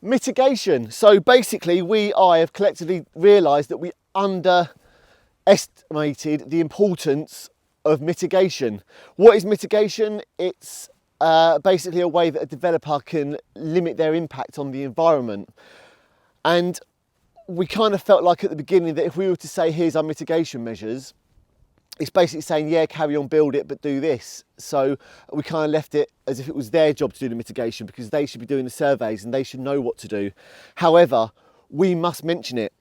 Mitigation. So basically I have collectively realised that we underestimated the importance of mitigation. What is mitigation? It's basically a way that a developer can limit their impact on the environment. And we kind of felt like at the beginning that if we were to say, here's our mitigation measures, it's basically saying, yeah, carry on, build it, but do this. So we kind of left it as if it was their job to do the mitigation, because they should be doing the surveys and they should know what to do. However, we must mention it.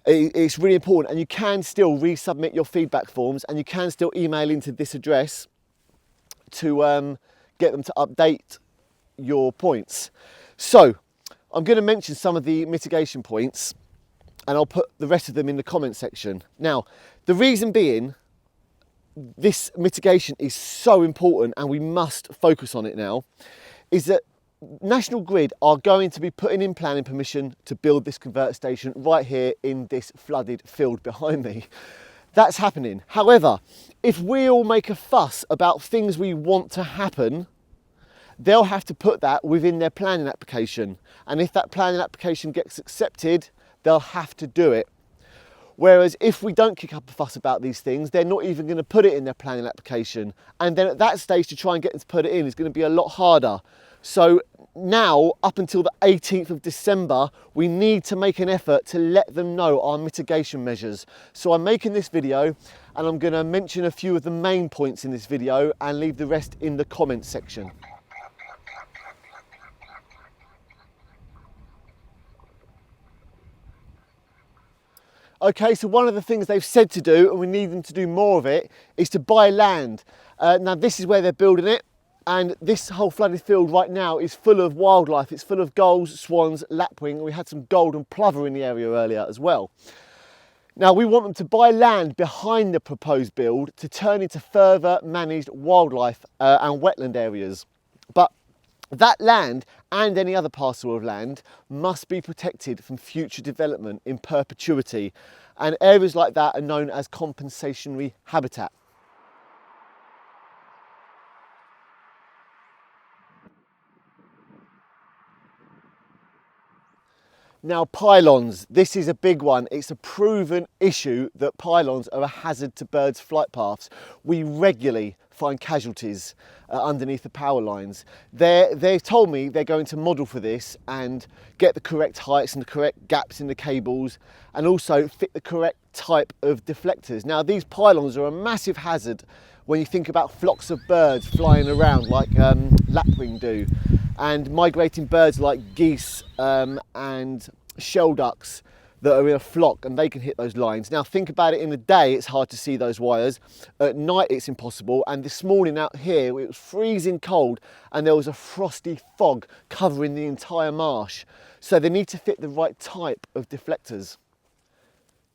It's really important, and you can still resubmit your feedback forms, and you can still email into this address to get them to update your points. So I'm going to mention some of the mitigation points, and I'll put the rest of them in the comment section. Now, the reason being, this mitigation is so important and we must focus on it now, is that National Grid are going to be putting in planning permission to build this converter station right here in this flooded field behind me. That's happening. However, if we all make a fuss about things we want to happen, they'll have to put that within their planning application. And if that planning application gets accepted, they'll have to do it. Whereas if we don't kick up a fuss about these things, they're not even going to put it in their planning application. And then at that stage, to try and get them to put it in is going to be a lot harder. So now, up until the 18th of December, we need to make an effort to let them know our mitigation measures. So I'm making this video, and I'm going to mention a few of the main points in this video and leave the rest in the comments section. Okay, so one of the things they've said to do, and we need them to do more of it, is to buy land. Now this is where they're building it, and this whole flooded field right now is full of wildlife. It's full of gulls, swans, lapwing, and we had some golden plover in the area earlier as well. Now we want them to buy land behind the proposed build to turn into further managed wildlife and wetland areas. But that land and any other parcel of land must be protected from future development in perpetuity, and areas like that are known as compensatory habitat. Now, pylons, this is a big one. It's a proven issue that pylons are a hazard to birds' flight paths. We regularly find casualties underneath the power lines. They've told me they're going to model for this and get the correct heights and the correct gaps in the cables, and also fit the correct type of deflectors. Now, these pylons are a massive hazard when you think about flocks of birds flying around like lapwing do, and migrating birds like geese and shell ducks that are in a flock, and they can hit those lines. Now think about it, in the day it's hard to see those wires, at night it's impossible, and this morning out here it was freezing cold and there was a frosty fog covering the entire marsh. So they need to fit the right type of deflectors.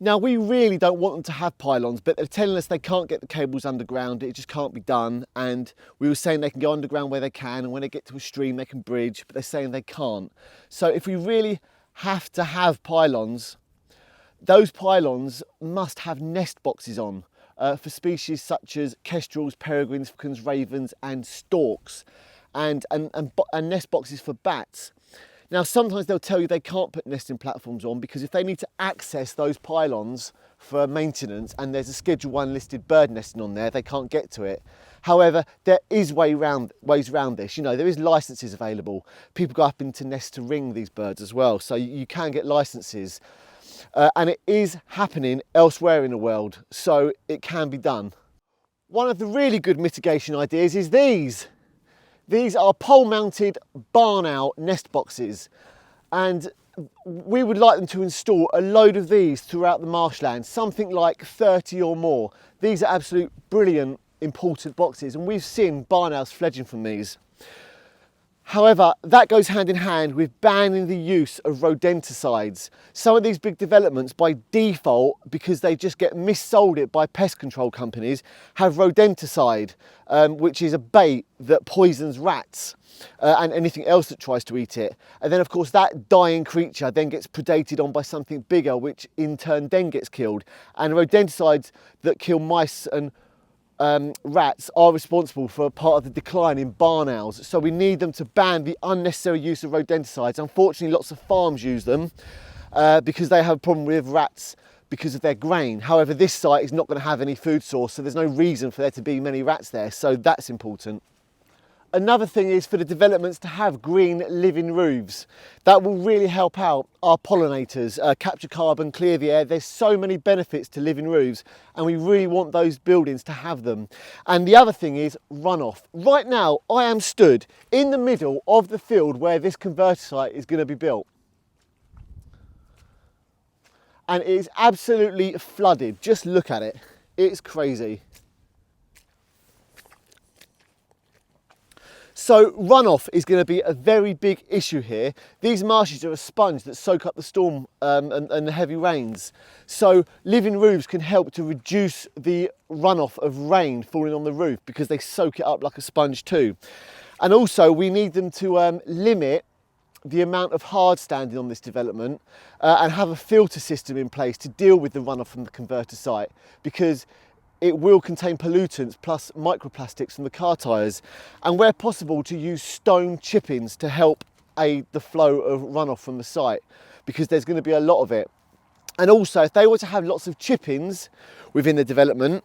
Now we really don't want them to have pylons, but they're telling us they can't get the cables underground, it just can't be done, and we were saying they can go underground where they can, and when they get to a stream they can bridge, but they're saying they can't. So if we really have to have pylons, those pylons must have nest boxes on for species such as kestrels, peregrines, falcons, ravens and storks, and nest boxes for bats. Now sometimes they'll tell you they can't put nesting platforms on because if they need to access those pylons for maintenance and there's a Schedule 1 listed bird nesting on there, they can't get to it. However, there is ways around this. You know, there is licenses available. People go up into nests to ring these birds as well, so you can get licenses. And it is happening elsewhere in the world, so it can be done. One of the really good mitigation ideas is these. These are pole-mounted barn-owl nest boxes, and we would like them to install a load of these throughout the marshland, something like 30 or more. These are absolute brilliant, important boxes, and we've seen barn owls fledging from these. However, that goes hand in hand with banning the use of rodenticides. Some of these big developments, by default, because they just get missold it by pest control companies, have rodenticide, which is a bait that poisons rats and anything else that tries to eat it. And then, of course, that dying creature then gets predated on by something bigger, which in turn then gets killed. And rodenticides that kill mice and rats are responsible for a part of the decline in barn owls. So we need them to ban the unnecessary use of rodenticides. Unfortunately, lots of farms use them because they have a problem with rats because of their grain. However, this site is not going to have any food source, so there's no reason for there to be many rats there. So that's important. Another thing is for the developments to have green living roofs. That will really help out our pollinators, capture carbon, clear the air. There's so many benefits to living roofs and we really want those buildings to have them. And the other thing is runoff. Right now I am stood in the middle of the field where this converter site is going to be built. And it is absolutely flooded. Just look at it. It's crazy. So runoff is going to be a very big issue here. These marshes are a sponge that soak up the storm and the heavy rains. So living roofs can help to reduce the runoff of rain falling on the roof because they soak it up like a sponge too. And also we need them to limit the amount of hard standing on this development and have a filter system in place to deal with the runoff from the converter site, because it will contain pollutants plus microplastics from the car tyres, and where possible to use stone chippings to help aid the flow of runoff from the site, because there's going to be a lot of it. And also if they were to have lots of chippings within the development,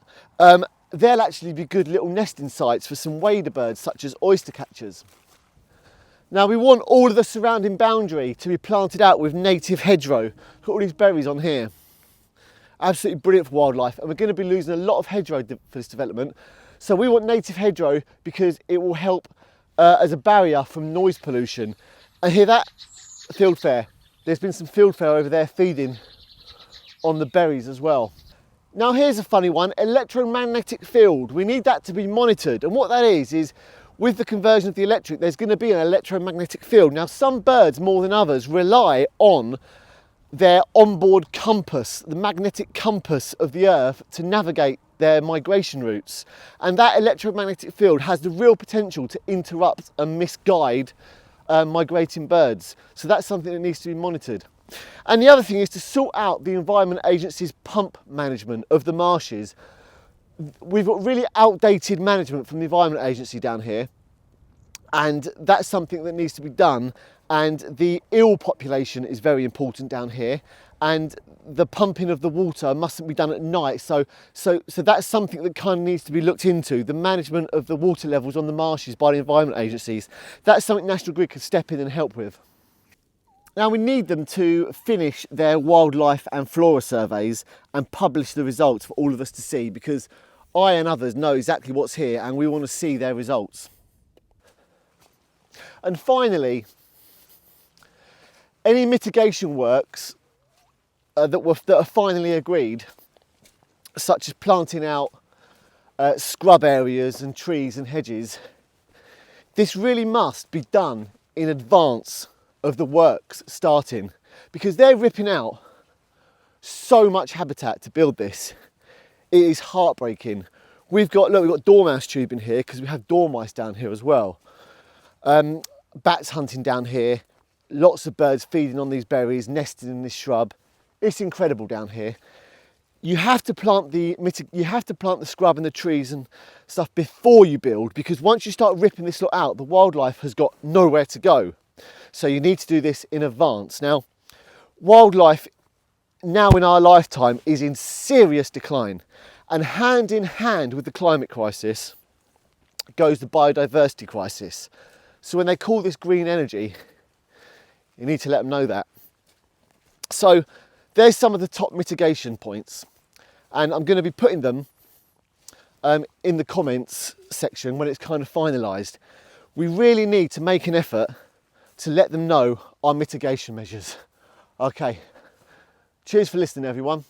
they'll actually be good little nesting sites for some wader birds such as oyster catchers. Now we want all of the surrounding boundary to be planted out with native hedgerow. Look at all these berries on here. Absolutely brilliant for wildlife, and we're going to be losing a lot of hedgerow for this development. So we want native hedgerow because it will help as a barrier from noise pollution. And hear that? Fieldfare. There's been some fieldfare over there feeding on the berries as well. Now here's a funny one, electromagnetic field. We need that to be monitored, and what that is with the conversion of the electric, there's going to be an electromagnetic field. Now some birds more than others rely on their onboard compass, the magnetic compass of the earth, to navigate their migration routes, and that electromagnetic field has the real potential to interrupt and misguide migrating birds. So that's something that needs to be monitored. And the other thing is to sort out the Environment Agency's pump management of the marshes. We've got really outdated management from the Environment Agency down here, and that's something that needs to be done. And the eel population is very important down here, and the pumping of the water mustn't be done at night. So that's something that kind of needs to be looked into, the management of the water levels on the marshes by the environment agencies. That's something National Grid could step in and help with. Now we need them to finish their wildlife and flora surveys and publish the results for all of us to see, because I and others know exactly what's here and we want to see their results. And finally, any mitigation works that are finally agreed, such as planting out scrub areas and trees and hedges, this really must be done in advance of the works starting, because they're ripping out so much habitat to build this. It is heartbreaking. We've got dormouse tubing here because we have dormice down here as well. Bats hunting down here. Lots of birds feeding on these berries, nesting in this shrub. It's incredible down here. You have to plant the scrub and the trees and stuff before you build, because once you start ripping this lot out, the wildlife has got nowhere to go. So you need to do this in advance. Now, wildlife now in our lifetime is in serious decline, and hand in hand with the climate crisis goes the biodiversity crisis. So when they call this green energy, you need to let them know that. So there's some of the top mitigation points, and I'm going to be putting them in the comments section when it's kind of finalised. We really need to make an effort to let them know our mitigation measures. Okay, cheers for listening everyone.